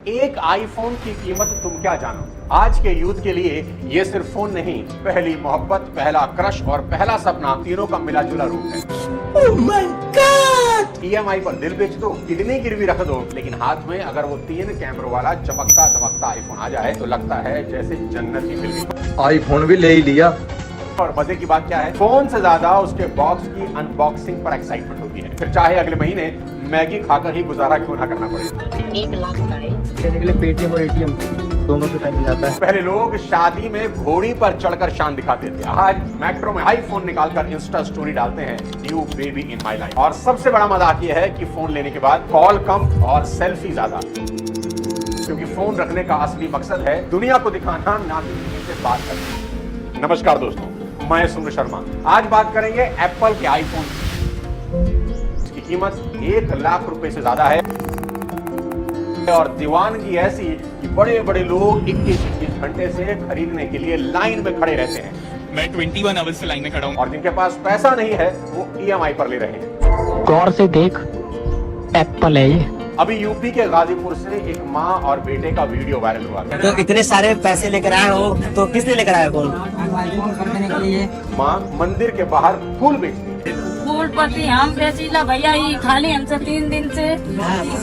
एक आईफोन की कीमत तुम क्या जानो। आज के यूथ के लिए ये सिर्फ फोन नहीं, पहली मोहब्बत, पहला क्रश और पहला सपना, तीनों का मिला जुला रूप है। Oh my God! EMI पर दिल बेच दो, किडनी गिरवी रख दो, लेकिन हाथ में अगर वो 3 कैमरों वाला चमकता दमकता आईफोन आ जाए तो लगता है जैसे जन्नत की फिल्म। आईफोन भी ले ही लिया। और मजे की बात क्या है, फोन से ज्यादा उसके बॉक्स की अनबॉक्सिंग पर एक्साइटमेंट होती है। फिर चाहे अगले महीने मैगी खाकर ही गुजारा क्यों ना करना पड़े। 1 लाख का है। लेने के लिए पेटीएम और एटीएम दोनों से टाइम जाता है। पहले लोग शादी में घोड़ी पर चढ़कर शान दिखाते थे, आज मेट्रो में आईफोन निकालकर इंस्टा स्टोरी डालते हैं, new baby in my life. और सबसे बड़ा मजाक ये है कि फोन लेने के बाद कॉल कम और सेल्फी ज्यादा, क्योंकि फोन रखने का असली मकसद है दुनिया को दिखाना, ना कि किसी से बात करना। नमस्कार दोस्तों, मैं सुमन शर्मा। आज बात करेंगे एप्पल के आईफोन की। इसकी कीमत 1 लाख रुपए से ज्यादा है और दीवानगी ऐसी कि बड़े बड़े लोग 21 घंटे से खरीदने के लिए लाइन में खड़े रहते हैं। मैं 21 आवर्स से लाइन में खड़ा हूँ। और जिनके पास पैसा नहीं है वो EMI पर ले रहे हैं। गौर से देख, एप्पल है ये। अभी यूपी के गाजीपुर से एक माँ और बेटे का वीडियो वायरल हुआ। तो इतने सारे पैसे लेकर आए हो तो किसने लेकर आया फोन? माँ मंदिर के बाहर फूल बेचती है। फूलपति हम बेचीला भैया, ये खाली हमसे 3 दिन से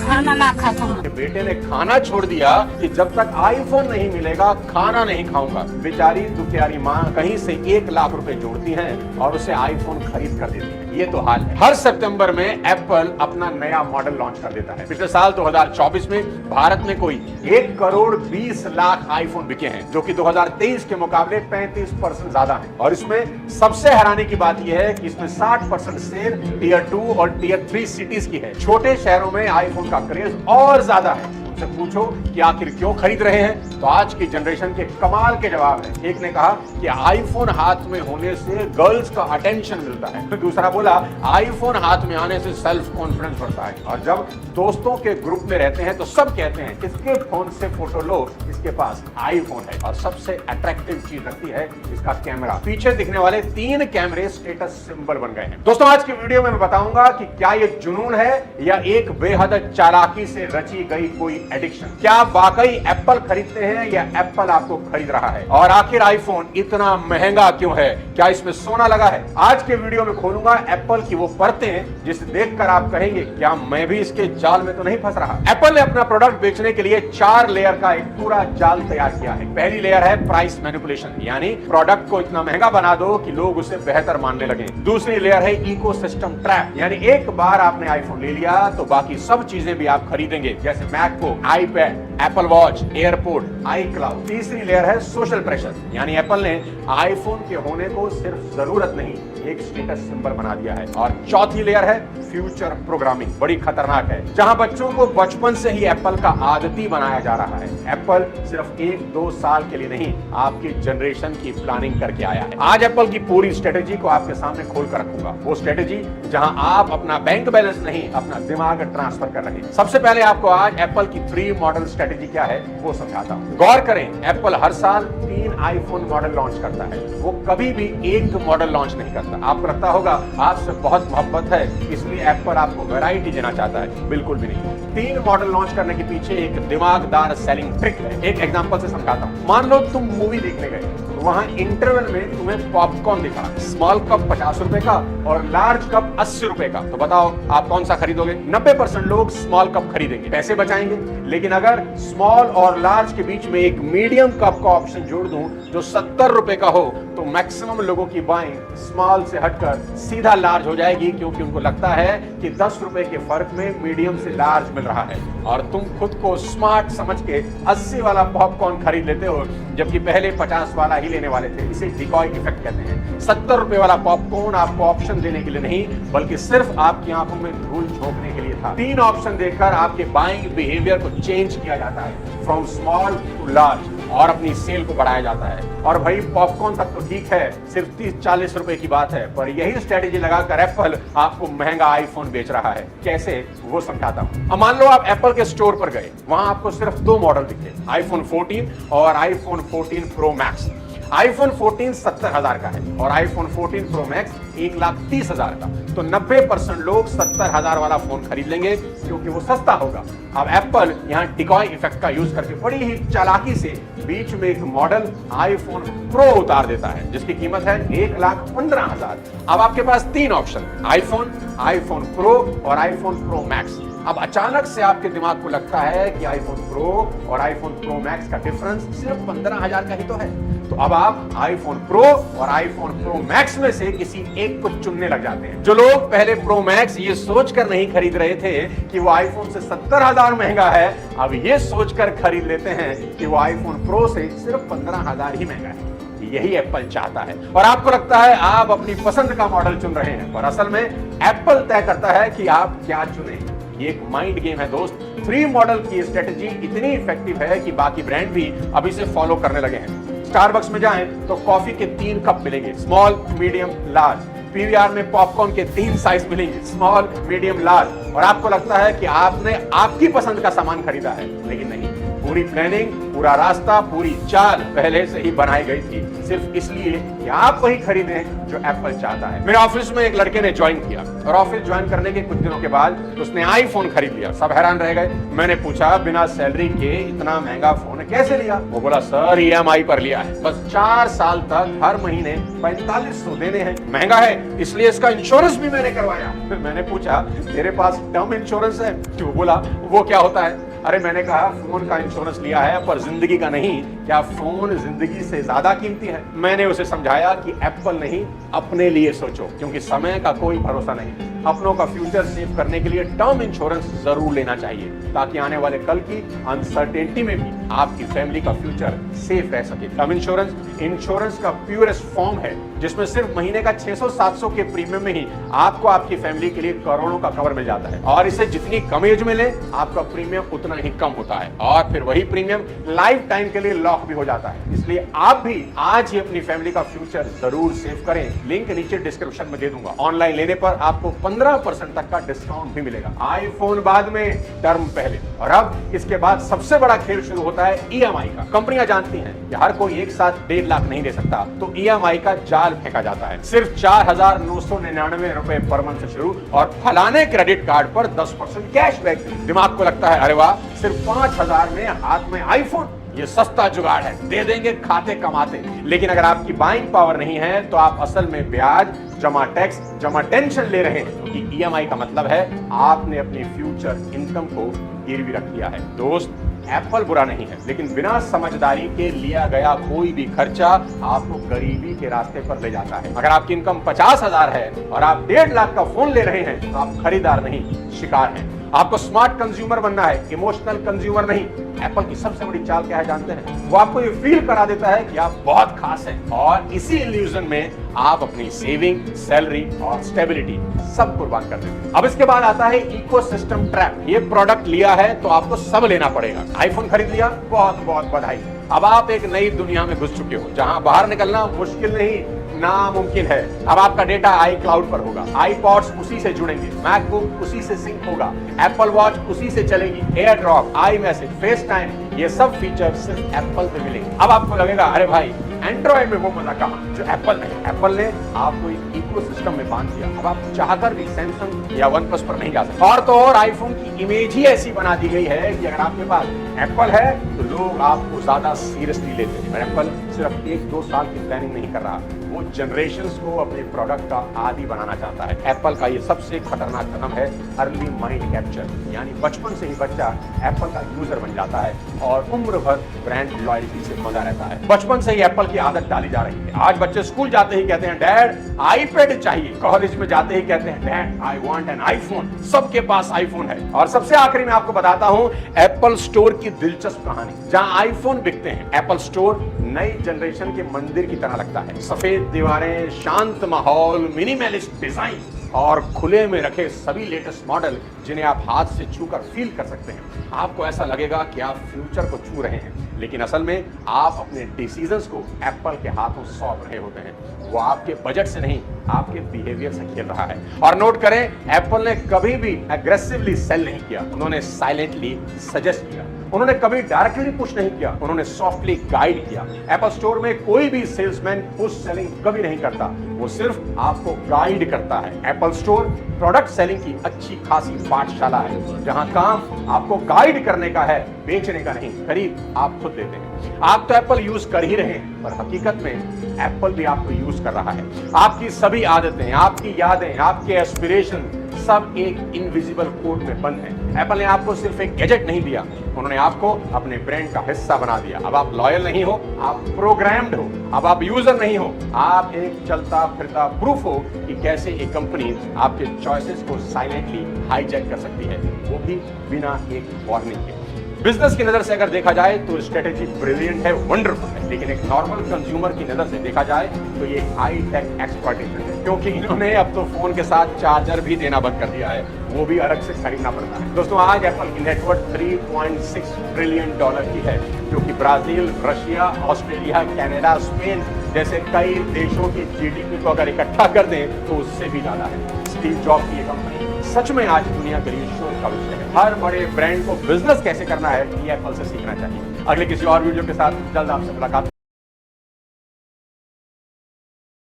खाना ना खाता हूँ। बेटे ने खाना छोड़ दिया कि जब तक आईफोन नहीं मिलेगा खाना नहीं खाऊंगा। बेचारी दुखियारी माँ कहीं से 1 लाख रुपए जोड़ती है और उसे आईफोन खरीद कर देती है। ये तो हाल है। हर सितंबर में एप्पल अपना नया मॉडल लॉन्च कर देता है। पिछले साल 2024 में भारत में कोई 1 करोड़ 20 लाख आईफोन बिके हैं, जो कि 2023 के मुकाबले 35% ज्यादा है। और इसमें सबसे हैरानी की बात यह है कि इसमें 60% सेल टियर 2 और टियर 3 सिटीज की है। छोटे शहरों में आईफोन का क्रेज और ज्यादा है। उनसे पूछो कि आखिर क्यों खरीद रहे हैं, तो आज की जनरेशन के कमाल के जवाब है। एक ने कहा कि आईफोन हाथ में होने से गर्ल्स का अटेंशन मिलता है, तो दूसरा बोला आईफोन हाथ में आने से सेल्फ कॉन्फिडेंस बढ़ता है। और जब दोस्तों के ग्रुप में रहते हैं तो सब कहते हैं इसके फोन से फोटो लो, इसके पास आईफोन है। और सबसे अट्रैक्टिव चीज लगती है इसका कैमरा। पीछे दिखने वाले 3 कैमरे स्टेटस सिंबल बन गए हैं। दोस्तों, आज की वीडियो में मैं बताऊंगा कि क्या ये जुनून है या एक बेहद चालाकी से रची गई कोई एडिक्शन। क्या आप वाकई एप्पल खरीदते हैं या एप्पल आपको खरीद रहा है? और आखिर आईफोन इतना महंगा क्यों है? क्या इसमें सोना लगा है? आज के वीडियो में खोलूंगा एप्पल की वो परतें जिसे देखकर आप कहेंगे क्या मैं भी इसके जाल में तो नहीं फंस रहा। एप्पल ने अपना प्रोडक्ट बेचने के लिए 4 लेयर का एक पूरा जाल तैयार किया है। पहली लेयर है प्राइस मैनिपुलेशन, यानी प्रोडक्ट को इतना महंगा बना दो कि लोग उसे बेहतर मानने लगे। दूसरी लेयर है इकोसिस्टम ट्रैप, यानी एक बार आपने आईफोन ले लिया तो बाकी सब चीजें भी आप खरीदेंगे, जैसे MacBook, iPad, Apple Watch, airport, iCloud. तीसरी लेयर है सोशल प्रेशर, यानी एप्पल ने आईफोन के होने को सिर्फ जरूरत नहीं, एक स्टेटस सिंबल बना दिया है। और चौथी लेयर है फ्यूचर प्रोग्रामिंग, बड़ी खतरनाक है, जहां बच्चों को बचपन से ही एप्पल का आदती बनाया जा रहा है। एप्पल सिर्फ 1-2 साल के लिए नहीं, आपकी जनरेशन की प्लानिंग करके आया है। आज एप्पल की पूरी स्ट्रेटेजी को आपके सामने खोल कर रखूंगा, वो स्ट्रेटेजी जहां आप अपना बैंक बैलेंस नहीं, अपना दिमाग ट्रांसफर कर रहे हैं। सबसे पहले आपको आज एप्पल की 3 मॉडल स्ट्रेटेजी क्या है वो समझाता हूं। गौर करें, एप्पल हर साल 3 आईफोन मॉडल लॉन्च करता है, वो कभी भी एक मॉडल लॉन्च नहीं करता। आपको लगता होगा आपसे बहुत मोहब्बत है इसलिए एप्पल आपको वैरायटी देना चाहता है, बिल्कुल भी नहीं। 3 मॉडल लॉन्च करने के पीछे एक दिमागदार सेलिंग ट्रिक है। एक एग्जांपल से समझाता हूं। मान लो तुम मूवी देखने गए, वहां इंटरवल में तुम्हें पॉपकॉर्न दिखा, स्मॉल कप 50 रुपए का और लार्ज कप 80 रुपए का, तो बताओ आप कौन सा खरीदोगे? 90% लोग स्मॉल कप खरीदेंगे, पैसे बचाएंगे। लेकिन अगर स्मॉल और लार्ज के बीच में एक मीडियम कप का ऑप्शन जोड़ दूं जो 70 रुपए का हो, तो मैक्सिमम लोगों की बाइंग स्मॉल से हटकर सीधा लार्ज हो जाएगी, क्योंकि उनको लगता है कि 10 रुपए के फर्क में मीडियम से लार्ज मिल रहा है। और तुम खुद को स्मार्ट समझ के 80 वाला पॉपकॉर्न खरीद लेते हो, जबकि पहले 50 वाला ही लेने वाले थे। इसे डिकॉय इफेक्ट कहते हैं। 70 रुपए वाला पॉपकॉर्न आपको ऑप्शन देने के लिए नहीं, बल्कि सिर्फ आपकी आंखों में धूल झोंकने के लिए था। 3 ऑप्शन देकर आपके बाइंग बिहेवियर को चेंज किया जाता है, फ्रॉम स्मॉल टू लार्ज, और अपनी सेल को बढ़ाया जाता है। और भाई पॉपकॉर्न तक तो ठीक है, सिर्फ 30-40 रुपए की बात है, पर यही स्ट्रेटेजी लगाकर एप्पल आपको महंगा आईफोन बेच रहा है। कैसे वो समझाता हूं। अब मान लो आप एप्पल के स्टोर पर गए, वहां आपको सिर्फ 2 मॉडल दिखे, आईफोन 14 और आईफोन 14 प्रो मैक्स। आईफोन 14 70,000 का है और आईफोन 14 प्रो मैक्स 1,30,000 का। तो 90% लोग 70,000 वाला फोन खरीद लेंगे क्योंकि वो सस्ता होगा। अब एप्पल यहाँ डिकॉय इफेक्ट का यूज करके बड़ी ही चालाकी से बीच में एक मॉडल आईफोन प्रो उतार देता है जिसकी कीमत है 1,15,000। अब आपके पास 3 ऑप्शन, आईफोन, आईफोन प्रो और आईफोन प्रो मैक्स। अब अचानक से आपके दिमाग को लगता है कि आईफोन प्रो और आईफोन प्रो मैक्स का डिफरेंस सिर्फ 15,000 का ही तो है। तो अब आप आईफोन प्रो और आईफोन प्रो मैक्स में से किसी एक को चुनने लग जाते हैं। जो लोग पहले प्रो मैक्स ये सोचकर नहीं खरीद रहे थे कि वो आईफोन से 70,000 महंगा है, अब ये सोचकर खरीद लेते हैं कि वो आईफोन प्रो से सिर्फ 15,000 ही महंगा है। यही एप्पल चाहता है और आपको लगता है आप अपनी पसंद का मॉडल चुन रहे हैं, पर असल में एप्पल तय करता है कि आप क्या चुने। ये एक माइंड गेम है दोस्त। 3 मॉडल की स्ट्रेटजी इतनी इफेक्टिव है कि बाकी ब्रांड भी अब इसे फॉलो करने लगे हैं। स्टारबक्स में जाएं तो कॉफी के 3 कप मिलेंगे, स्मॉल, मीडियम, लार्ज। पीवीआर में पॉपकॉर्न के 3 साइज मिलेंगे, स्मॉल, मीडियम, लार्ज। और आपको लगता है कि आपने आपकी पसंद का सामान खरीदा है, लेकिन नहीं। पूरी प्लानिंग, पूरा रास्ता, पूरी चाल पहले से ही बनाई गई थी, सिर्फ इसलिए कि आप वही खरीदें जो एप्पल चाहता है। मेरे ऑफिस में एक लड़के ने ज्वाइन किया और ऑफिस ज्वाइन करने के कुछ दिनों के बाद उसने आईफोन खरीद लिया। सब हैरान रह गए। मैंने पूछा, बिना सैलरी के इतना महंगा फोन कैसे लिया? वो बोला, सर ईएमआई पर लिया है, बस 4 साल तक हर महीने 4500 देने हैं। महंगा है इसलिए इसका इंश्योरेंस भी मैंने करवाया। फिर मैंने पूछा, तेरे पास टर्म इंश्योरेंस है? तो बोला, वो क्या होता है? अरे मैंने कहा, फोन का इंश्योरेंस लिया है पर जिंदगी का नहीं। क्या फोन जिंदगी से ज्यादा कीमती है? मैंने उसे समझाया कि एप्पल नहीं, अपने लिए सोचो, क्योंकि समय का कोई भरोसा नहीं। अपनों का फ्यूचर सेव करने के लिए टर्म इंश्योरेंस जरूर लेना चाहिए ताकि आने वाले कल की अनसर्टेनिटी में भी आपकी फैमिली का फ्यूचर सेफ रह सके। टर्म इंश्योरेंस का प्योरेस्ट फॉर्म है जिसमें सिर्फ महीने का 600-700 के प्रीमियम में ही आपको आपकी फैमिली के लिए करोड़ों का कवर मिल जाता है। और इसे जितनी कम एज में ले, आपका प्रीमियम उतना ही कम होता है और फिर वही प्रीमियम लाइफ टाइम के लिए लॉक भी हो जाता है। इसलिए आप भी आज ही अपनी फैमिली का फ्यूचर जरूर सेव करें। लिंक नीचे डिस्क्रिप्शन में दे दूंगा। ऑनलाइन लेने पर आपको 15% तक का डिस्काउंट भी मिलेगा। आईफोन बाद में, टर्म पहले। और अब इसके बाद सबसे बड़ा खेल शुरू होता है ईएमआई का। कंपनियां जानती हैं कि हर कोई एक साथ 1.5 लाख नहीं दे सकता, तो ईएमआई का जाल फेंका जाता है। सिर्फ 4,999 रुपए पर मंथ से शुरू और फलाने क्रेडिट कार्ड पर 10% कैशबैक। दिमाग को लगता है, अरे वाह, सिर्फ 5,000 में हाथ में आईफोन, ये सस्ता जुगाड़ है, दे देंगे खाते कमाते। लेकिन अगर आपकी बाइंग पावर नहीं है तो आप असल में ब्याज जमा टैक्स जमा टेंशन ले रहे हैं, क्योंकि ईएमआई का मतलब है आपने अपनी फ्यूचर इनकम को गिरवी रख दिया है। दोस्त, एप्पल बुरा नहीं है, लेकिन बिना समझदारी के लिया गया कोई भी खर्चा आपको गरीबी के रास्ते पर ले जाता है। अगर आपकी इनकम 50,000 है और आप 1.5 लाख का फोन ले रहे हैं तो आप खरीदार नहीं, शिकार हैं। आपको स्मार्ट कंज्यूमर बनना है, इमोशनल कंज्यूमर नहीं। एप्पल की सबसे बड़ी चाल क्या है जानते हैं? वो आपको ये फील करा देता है कि आप बहुत खास हैं और इसी इल्यूजन में आप अपनी सेविंग, सैलरी और स्टेबिलिटी सब कुर्बान कर देते हैं। अब इसके बाद आता है इकोसिस्टम ट्रैप। ये प्रोडक्ट लिया है तो आपको सब लेना पड़ेगा। आईफोन खरीद लिया, बहुत बहुत बधाई। अब आप एक नई दुनिया में घुस चुके हो जहां बाहर निकलना मुश्किल नहीं, नामुमकिन है। अब आपका डेटा आई क्लाउड पर होगा, आईपॉड्स उसी से जुड़ेंगे, मैकबुक उसी से सिंक होगा, एप्पल वॉच उसी से चलेगी, air drop, I message, face time, ये सब फीचर सिर्फ एप्पल पे मिलेंगे। अब आपको लगेगा, अरे भाई एंड्रॉइड में वो मजा कहां जो एप्पल में। एप्पल ने आपको एक इकोसिस्टम में बांध दिया। अब आप चाहकर भी सैमसंग या वन प्लस पर नहीं जा सकते। और तो और आईफोन की इमेज ही ऐसी बना दी गई है कि अगर आपके पास एप्पल है तो लोग आपको ज्यादा सीरियसली लेते हैं। और एप्पल सिर्फ 1-2 साल की प्लानिंग नहीं कर रहा, वो जनरेशंस को अपने प्रोडक्ट का आदी बनाना चाहता है। एप्पल का ये सबसे खतरनाक कदम है अर्ली माइंड कैप्चर, यानी बचपन से ही बच्चा एप्पल का यूजर बन जाता है और उम्र भर ब्रांड लॉयल्टी से बंधा रहता है। बचपन से ही एप्पल की आदत डाली जा रही है। आज बच्चे स्कूल जाते ही कहते हैं, डैड आईपैड चाहिए। कॉलेज में जाते ही कहते हैं, dad I want an iPhone. सबके पास आईफोन है। और सबसे आखिरी में आपको बताता हूं एप्पल स्टोर की दिलचस्प कहानी। जहां आईफोन बिकते हैं, एप्पल स्टोर नई जनरेशन के मंदिर की तरह लगता है। सफेद दीवारें, शांत माहौल, मिनिमलिस्ट डिजाइन और खुले में रखे सभी लेटेस्ट मॉडल जिन्हें आप हाथ से छूकर फील कर सकते हैं। आपको ऐसा लगेगा कि आप फ्यूचर को छू रहे हैं, लेकिन असल में आप अपने डिसीजंस को एप्पल के हाथों सौंप रहे होते हैं। वो आपके बजट से नहीं, आपके बिहेवियर से खेल रहा है। और नोट करें, एप्पल ने कभी भी एग्रेसिवली सेल नहीं किया, उन्होंने साइलेंटली सजेस्ट किया। उन्होंने कभी डायरेक्टली पुश नहीं किया, उन्होंने सॉफ्टली गाइड किया। एप्पल स्टोर में कोई भी सेल्समैन पुश सेलिंग कभी नहीं करता, वो सिर्फ आपको गाइड करता है। एप्पल स्टोर प्रोडक्ट सेलिंग की अच्छी खासी पाठशाला है, जहां काम आपको गाइड करने का है, बेचने का नहीं। खरीद आप खुद देते हैं। आप तो एप्पल यूज कर ही रहे हैं, पर हकीकत में एप्पल भी आपको यूज कर रहा है। आपकी सभी आदतें, आपकी यादें, आपके एस्पिरेशन सब एक इनविजिबल कोड में बंद है। एप्पल ने आपको सिर्फ एक गैजेट नहीं दिया, उन्होंने आपको अपने ब्रांड का हिस्सा बना दिया। अब आप लॉयल नहीं हो, आप प्रोग्राम्ड हो। अब आप यूजर नहीं हो, आप एक चलता फिरता प्रूफ हो कि कैसे एक कंपनी आपके चॉइसेस को साइलेंटली हाईजैक कर सकती है, वो भी बिना एक वार्निंग के। बिजनेस की नजर से अगर देखा जाए तो स्ट्रेटेजी ब्रिलियंट है, वंडरफुल है, लेकिन एक नॉर्मल कंज्यूमर की नजर से देखा जाए तो ये हाई टेक एक्सप्लॉइटेशन है, क्योंकि इन्होंने अब तो फोन के साथ चार्जर भी देना बंद कर दिया है, वो भी अलग से खरीदना पड़ता है। दोस्तों, आज एप्पल की नेटवर्थ $3.6 ट्रिलियन की है, जो कि Brazil, Russia, Australia, Canada, Spain जैसे कई देशों की जीडीपी को अगर इकट्ठा कर दें तो उससे भी ज्यादा है। स्टीव जॉब्स की ये कंपनी सच में आज दुनिया के लिए शोध का विषय है। हर बड़े ब्रांड को बिजनेस कैसे करना है, ये एप्पल से सीखना चाहिए। अगले किसी और वीडियो के साथ जल्द आपसे मुलाकात